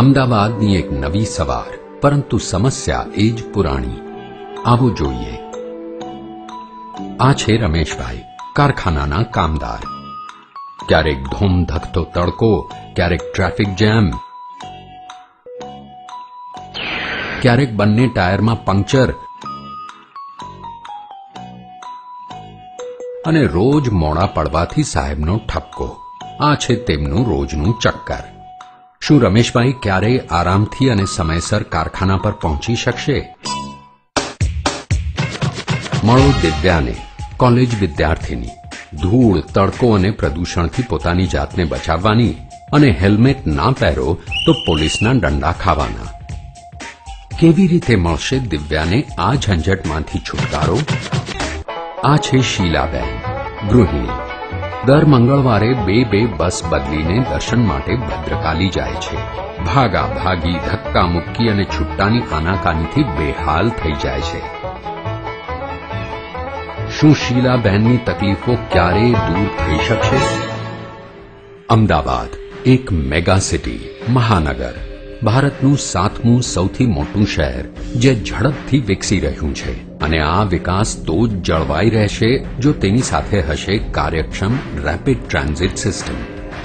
અમદાવાદની એક નવી સવાર, પરંતુ સમસ્યા એ જ પુરાણી. આવો જોઈએ. આ છે રમેશભાઈ, કારખાનાના કામદાર. ક્યારેક ધૂમ ધકતો તડકો, ક્યારેક ટ્રાફિક જેમ, ક્યારેક બંને ટાયરમાં પંક્ચર અને રોજ મોડા પડવાથી સાહેબનો ઠપકો. આ છે તેમનું રોજનું ચક્કર. શું રમેશભાઈ ક્યારેય આરામથી અને સમયસર કારખાના પર પહોંચી શકશે? મળો દિવ્યાને, કોલેજ વિદ્યાર્થીની. ધૂળ, તડકો અને પ્રદૂષણથી પોતાની જાતને બચાવવાની, અને હેલ્મેટ ના પહેરો તો પોલીસના દંડા ખાવાના. કેવી રીતે મળશે દિવ્યાને આ ઝંઝટમાંથી છુટકારો? આ છે શીલાબેન, ગૃહિણી. દર મંગળવારે બે બસ બદલીને દર્શન માટે ભદ્રકાલી જાય છે. ભાગા ભાગી, ધક્કા મુક્કી અને છુટ્ટાની આનાકાનીથી બેહાલ થઈ જાય છે. શું શીલાબેનની તકલીફો ક્યારેય દૂર થઈ શકશે? અમદાવાદ એક મેગા સિટી, મહાનગર, ભારતનું 7મું સૌથી મોટું શહેર, જે ઝડપથી વિકસી રહ્યું છે. અને આ વિકાસ તો જ જળવાઈ રહેશે જો તેની સાથે હશે કાર્યક્ષમ રેપિડ ટ્રાન્ઝિટ સિસ્ટમ.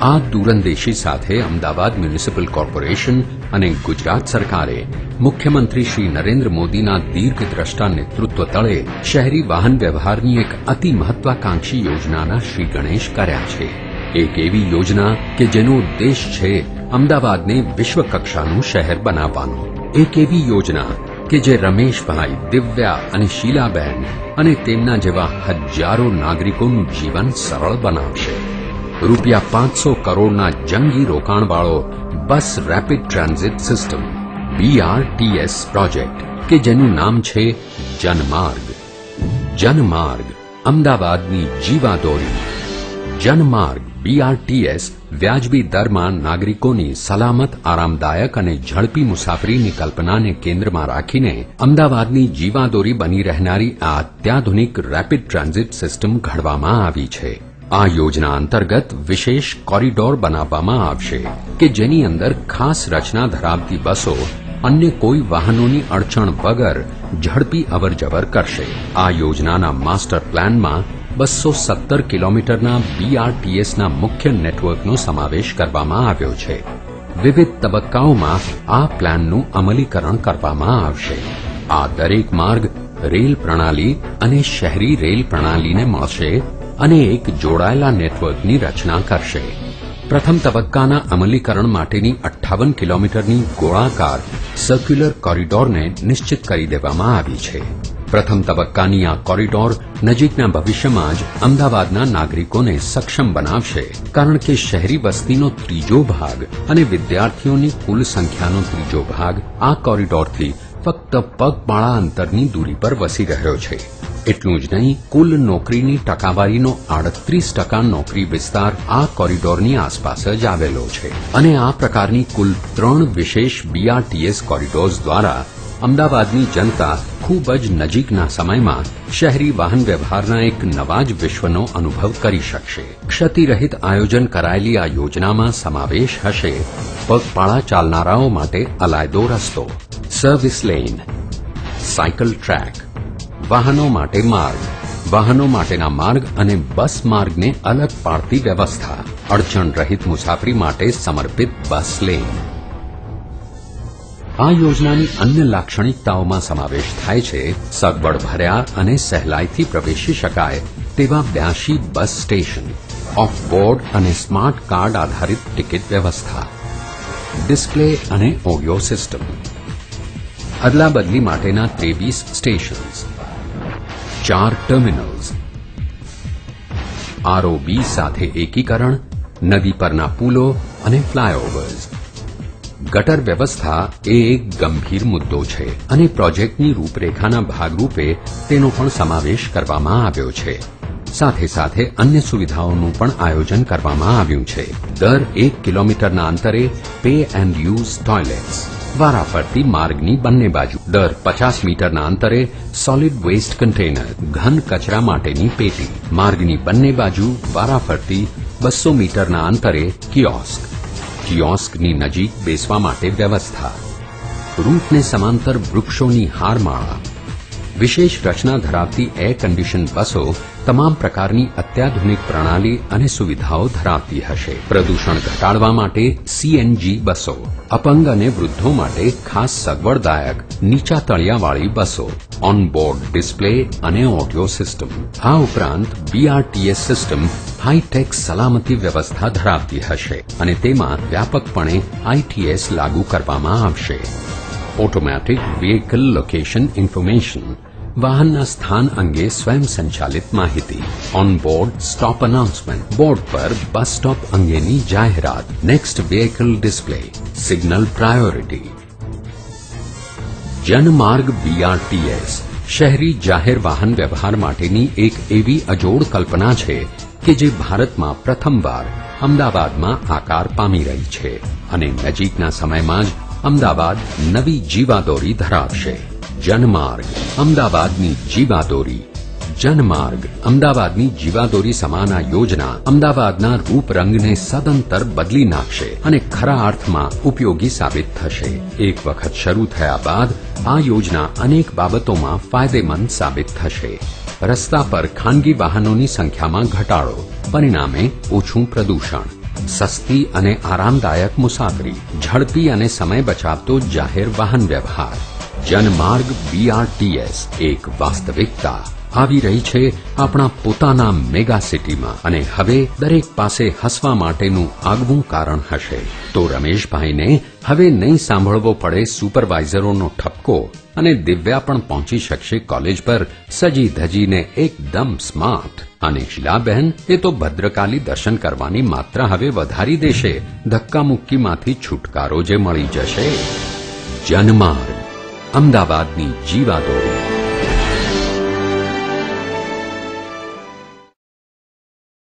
આ દૂરંદેશી સાથે અમદાવાદ મ્યુનિસિપલ કોર્પોરેશન અને ગુજરાત સરકારે મુખ્યમંત્રી શ્રી નરેન્દ્ર મોદીના દીર્ઘદ્રષ્ટા નેતૃત્વ તળે શહેરી વાહન વ્યવહારની એક અતિ મહત્વાકાંક્ષી યોજનાના શ્રી ગણેશ કર્યા છે. એક એવી યોજના કે જેનો ઉદ્દેશ છે અમદાવાદને વિશ્વકક્ષાનું શહેર બનાવવાનો. એક એવી યોજના કે જે રમેશભાઈ, દિવ્યા અને શીલાબેન અને તેમના જેવા હજારો નાગરિકોનું જીવન સરળ બનાવશે. રૂપિયા 500 કરોડના જંગી રોકાણવાળો bus rapid transit system BRTS project, કે જેનું નામ છે જનમાર્ગ. જનમાર્ગ, અમદાવાદની જીવાદોરી. જનમાર્ગ BRTS વ્યાજબી દરમાં નાગરિકોની સલામત, આરામદાયક અને ઝડપી મુસાફરીની કલ્પનાને કેન્દ્રમાં રાખીને અમદાવાદની જીવાદોરી બની રહેનારી આ અત્યાધુનિક રેપિડ ટ્રાન્ઝિટ સિસ્ટમ ઘડવામાં આવી છે. આ યોજના અંતર્ગત વિશેષ કોરિડોર બનાવવામાં આવશે કે જેની અંદર ખાસ રચના ધરાવતી બસો અન્ય કોઈ વાહનોની અડચણ વગર ઝડપી અવરજવર કરશે. આ યોજનાના માસ્ટર પ્લાનમાં 217 કિલોમીટરના BRTSના મુખ્ય નેટવર્કનો સમાવેશ કરવામાં આવ્યો છે. વિવિધ તબક્કાઓમાં આ પ્લાનનું અમલીકરણ કરવામાં આવશે. આ દરેક માર્ગ રેલ પ્રણાલી અને શહેરી રેલ પ્રણાલીને મળશે અને એક જોડાયેલા નેટવર્કની રચના કરશે. પ્રથમ તબક્કાના અમલીકરણ માટેની 58 કિલોમીટરની ગોળાકાર સર્ક્યુલર કોરિડોરને નિશ્ચિત કરી દેવામાં આવી છે. પ્રથમ તબક્કાની આ કોરિડોર નજીકના ભવિષ્યમાં જ અમદાવાદના નાગરિકોને સક્ષમ બનાવશે, કારણ કે શહેરી વસ્તીનો ત્રીજો ભાગ અને વિદ્યાર્થીઓની કુલ સંખ્યાનો ત્રીજો ભાગ આ કોરિડોરથી ફક્ત પગપાળા અંતરની દૂરી પર વસી રહ્યો છે. એટલું જ નહીં, કુલ નોકરીની ટકાવારીનો 38% નોકરી વિસ્તાર આ કોરિડોરની આસપાસ જ આવેલો છે. અને આ પ્રકારની કુલ 3 વિશેષ BRTS કોરિડોર્સ દ્વારા અમદાવાદની જનતા ખૂબ જ નજીકના સમયમાં શહેરી વાહન વ્યવહારના એક નવા જ વિશ્વનો અનુભવ કરી શકશે. ક્ષતિરહિત આયોજન કરાયેલી આ યોજનામાં સમાવેશ હશે પગપાળા ચાલનારાઓ માટે અલાયદો રસ્તો, સર્વિસ લેન, સાયકલ ટ્રેક, વાહનો માટે માર્ગ, વાહનો માટેના માર્ગ અને બસ માર્ગને અલગ પાડતી વ્યવસ્થા, અડચણ રહિત મુસાફરી માટે સમર્પિત બસ લેન. આ યોજનાની અન્ય લાક્ષણિકતાઓમાં સમાવેશ થાય છે સગવડ ભર્યા અને સહેલાઈથી પ્રવેશી શકાય તેવા 82 બસ સ્ટેશન, ઓફ બોર્ડ અને સ્માર્ટ કાર્ડ આધારિત ટિકિટ વ્યવસ્થા, ડિસ્પ્લે અને ઓડિયો સિસ્ટમ, અદલાબદલી માટેના 23 સ્ટેશન્સ, 4 ટર્મિનલ્સ, ROB સાથે એકીકરણ, નદી પરના પુલો અને ફ્લાયઓવર્સ. ગટર વ્યવસ્થા એ એક ગંભીર મુદ્દો છે અને પ્રોજેક્ટની રૂપરેખાના ભાગરૂપે તેનો પણ સમાવેશ કરવામાં આવ્યો છે. સાથે સાથે અન્ય સુવિધાઓનું પણ આયોજન કરવામાં આવ્યું છે. દર 1 કિલોમીટરના અંતરે પે એન્ડ યુઝ ટોયલેટ્સ, વારાફરતી માર્ગની બંને બાજુ. દર 50 મીટરના અંતરે સોલિડ વેસ્ટ કન્ટેનર, ઘન કચરા માટેની પેટી. માર્ગની બંને બાજુ વારાફરતી 200 મીટરના અંતરે કિયોસ્ક. કિયોસ્કની નજીક બેસવા માટે વ્યવસ્થા, રૂટને સમાંતર વૃક્ષોની હારમાળા, વિશેષ રચના ધરાવતી એર કન્ડિશન બસો તમામ પ્રકારની અત્યાધુનિક પ્રણાલી અને સુવિધાઓ ધરાવતી હશે. પ્રદૂષણ ઘટાડવા માટે સીએનજી બસો, અપંગ અને વૃદ્ધો માટે ખાસ સગવડદાયક નીચા તળિયાવાળી બસો, ઓનબોર્ડ ડિસ્પ્લે અને ઓડિયો સિસ્ટમ. આ ઉપરાંત બીઆરટીએસ સિસ્ટમ હાઈટેક સલામતી વ્યવસ્થા ધરાવતી હશે અને તેમાં વ્યાપકપણે આઈટીએસ લાગુ કરવામાં આવશે. ઓટોમેટિક વ્હીકલ લોકેશન ઇન્ફોર્મેશન, વાહનના સ્થાન અંગે સ્વયં સંચાલિત માહિતી, ઓનબોર્ડ સ્ટોપ અનાઉન્સમેન્ટ, બોર્ડ પર બસ સ્ટોપ અંગેની જાહેરાત, next vehicle display, signal priority. Janmarg BRTS શહેરી જાહેર વાહન વ્યવહાર માટેની એક એવી અજોડ કલ્પના છે કે જે ભારતમાં પ્રથમવાર અમદાવાદમાં આકાર પામી રહી છે અને નજીકના સમયમાં જ અમદાવાદ નવી જીવાદોરી ધરાવશે. જનમાર્ગ અમદાવાદની જીવાદોરી. જનમાર્ગ અમદાવાદની જીવાદોરી સમાન આ યોજના અમદાવાદના રૂપરંગને સદંતર બદલી નાખશે અને ખરા અર્થમાં ઉપયોગી સાબિત થશે. એક વખત શરૂ થયા બાદ આ યોજના અનેક બાબતોમાં ફાયદેમંદ સાબિત થશે. રસ્તા પર ખાનગી વાહનોની સંખ્યામાં ઘટાડો, પરિણામે ઓછું પ્રદૂષણ, સસ્તી અને આરામદાયક મુસાફરી, ઝડપી અને સમય બચાવતો જાહેર વાહન વ્યવહાર. જનમાર્ગ બીઆરટીએસ એક વાસ્તવિકતા આવી રહી છે આપણા પોતાના મેગા સિટીમાં અને હવે દરેક પાસે હસવા માટેનું આગવું કારણ હશે. તો રમેશભાઈને હવે નહીં સાંભળવો પડે સુપરવાઇઝરોનો ઠપકો અને દિવ્યા પણ પહોંચી શકશે કોલેજ પર સજી ધજીને એકદમ સ્માર્ટ. અને શીલાબહેન એ તો ભદ્રકાલી દર્શન કરવાની માત્રા હવે વધારી દેશે. ધક્કામુક્કીમાંથી છુટકારો જે મળી જશે. જનમાર્ગ અમદાવાદની જીવાદોરી.